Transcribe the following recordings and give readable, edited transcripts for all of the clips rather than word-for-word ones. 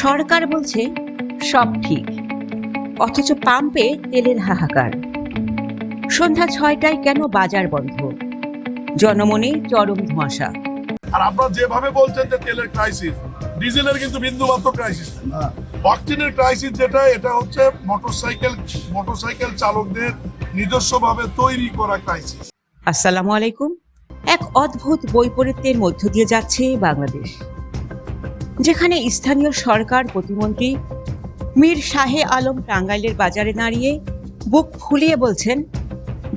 সরকার বলছে সব ঠিক, অথচ পাম্পে তেলের হাহাকার। সন্ধ্যা 6টায় কেন বাজার বন্ধ? জনমনে চরম ধোঁয়াশা। আর আপনারা যেভাবে বলছেন যে তেলের ক্রাইসিস, ডিজেলের কিন্তু বিন্দুমাত্র ক্রাইসিস না। অক্টেনের ক্রাইসিস যেটা, এটা হচ্ছে মোটরসাইকেল চালকদের নিজস্বভাবে তৈরি করা ক্রাইসিস। আসসালামু আলাইকুম। এক অদ্ভুত বৈপরীত্যের মধ্য দিয়ে যাচ্ছে বাংলাদেশ, যেখানে স্থানীয় সরকার প্রতিমন্ত্রী মীর শাহে আলম টাঙ্গাইলের বাজারে দাঁড়িয়ে বুক ফুলিয়ে বলছেন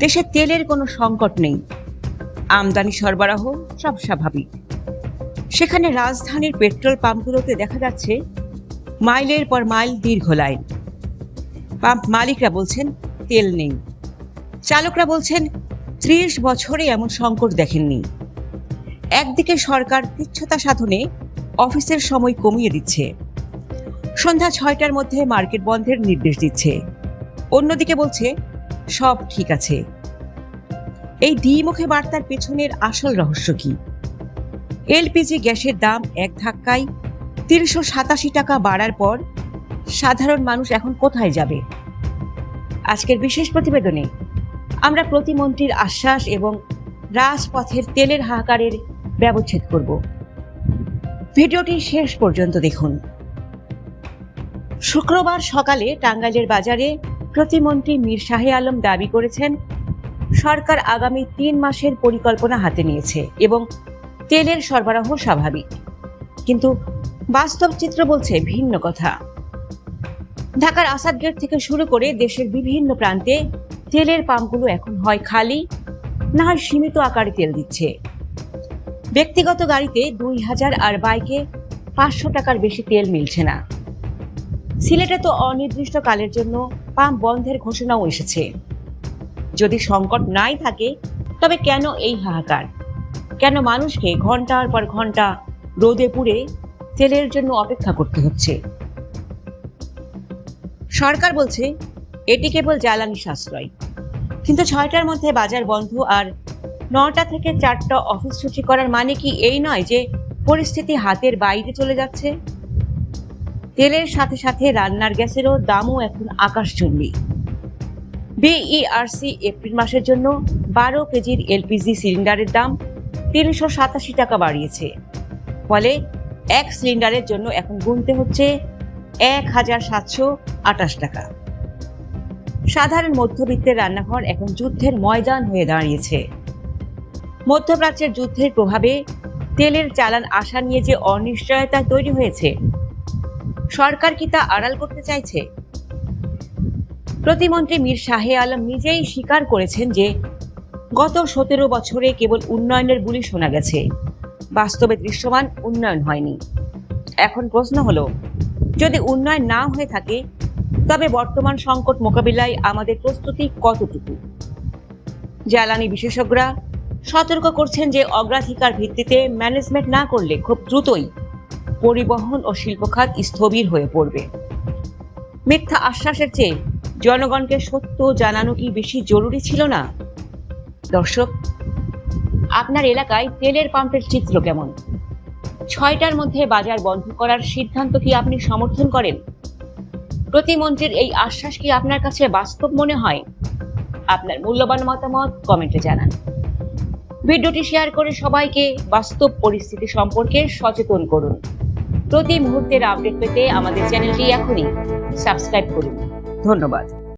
দেশে তেলের কোনো সংকট নেই, আমদানি সরবরাহ সব স্বাভাবিক। সেখানে রাজধানীর পেট্রোল পাম্পগুলোতে দেখা যাচ্ছে মাইলের পর মাইল দীর্ঘ লাইন। পাম্প মালিকরা বলছেন তেল নেই, চালকরা বলছেন 30 বছরে এমন সংকট দেখেননি। একদিকে সরকার তুচ্ছতা সাধনে অফিসের সময় কমিয়ে দিচ্ছে, সন্ধ্যা 6টার মধ্যে মার্কেট বন্ধের নির্দেশ দিচ্ছে, অন্যদিকে বলছে সব ঠিক আছে। এই দ্বিমুখী বার্তার পেছনের আসল রহস্য কি? এলপিজি গ্যাসের দাম এক ধাক্কায় 387 টাকা বাড়ার পর সাধারণ মানুষ এখন কোথায় যাবে? আজকের বিশেষ প্রতিবেদনে আমরা প্রতিমন্ত্রীর আশ্বাস এবং রাজপথের তেলের হাহাকারের ব্যবচ্ছেদ করব। ভিডিওটি শেষ পর্যন্ত দেখুন। শুক্রবার সকালে টাঙ্গাইলের বাজারে প্রতিমন্ত্রী মীর শাহে আলম দাবি করেছেন সরকার আগামী 3 মাসের পরিকল্পনা হাতে নিয়েছে এবং তেলের সরবরাহ স্বাভাবিক। কিন্তু বাস্তব চিত্র বলছে ভিন্ন কথা। ঢাকার আসাদ গেট থেকে শুরু করে দেশের বিভিন্ন প্রান্তে তেলের পাম্পগুলো এখন হয় খালি, না হয় সীমিত আকারে তেল দিচ্ছে। ব্যক্তিগত গাড়িতে 2000 আর বাইকে 500 টাকার বেশি তেল মিলছে না। সিলেটে তো অনির্দিষ্টকালের জন্য পাম্প বন্ধের ঘোষণাও এসেছে। যদি সংকট নাই থাকে তবে কেন এই হাহাকার? কেন মানুষকে ঘন্টার পর ঘন্টা রোদে পুড়ে তেলের জন্য অপেক্ষা করতে হচ্ছে? সরকার বলছে এটি কেবল জ্বালানি সাশ্রয়, কিন্তু 6টার মধ্যে বাজার বন্ধ আর 9টা থেকে 4টা অফিস ছুটি করার মানে কি এই নয় যে পরিস্থিতি হাতের বাইরে চলে যাচ্ছে? তেলের সাথে সাথে রান্নার গ্যাসেরও দামও এখন আকাশচুম্বী। বিইআরসি এপ্রিল মাসের জন্য 12 কেজির এলপিজি সিলিন্ডারের দাম 387 টাকা বাড়িয়েছে। ফলে এক সিলিন্ডারের জন্য এখন গুনতে হচ্ছে 1728 টাকা। সাধারণ মধ্যবিত্তের রান্নাঘর এখন যুদ্ধের ময়দান হয়ে দাঁড়িয়েছে। মধ্যপ্রাচ্যের যুদ্ধের প্রভাবে তেলের চালান আসা নিয়ে যে অনিশ্চয়তা তৈরি হয়েছে, সরকার কি তা আড়াল করতে চাইছে? প্রতিমন্ত্রী মীর শাহে আলম নিজেই স্বীকার করেছেন যে গত 17 বছরে কেবল উন্নয়নের বুলি শোনা গেছে, বাস্তবে দৃশ্যমান উন্নয়ন হয়নি। এখন প্রশ্ন হলো, যদি উন্নয়ন না হয়ে থাকে তবে বর্তমান সংকট মোকাবিলায় আমাদের প্রস্তুতি কতটুকু? জ্বালানি বিশেষজ্ঞরা সতর্ক করছেন যে অগ্রাধিকার ভিত্তিতে ম্যানেজমেন্ট না করলে খুব দ্রুতই পরিবহন ও শিল্প খাত স্থবির হয়ে পড়বে। মিথ্যা আশ্বাসের চেয়ে জনগণকে সত্য জানানো কি বেশি জরুরি ছিল না? দর্শক, আপনার এলাকায় তেলের পাম্পের চিত্র কেমন? 6টার মধ্যে বাজার বন্ধ করার সিদ্ধান্ত কি আপনি সমর্থন করেন? প্রতিমন্ত্রীর এই আশ্বাস কি আপনার কাছে বাস্তব মনে হয়? আপনার মূল্যবান মতামত কমেন্টে জানান। ভিডিওটি শেয়ার করে সবাইকে বাস্তব পরিস্থিতি সম্পর্কে সচেতন করুন। প্রতি মুহূর্তের আপডেট পেতে আমাদের চ্যানেলটি এখনই সাবস্ক্রাইব করুন। ধন্যবাদ।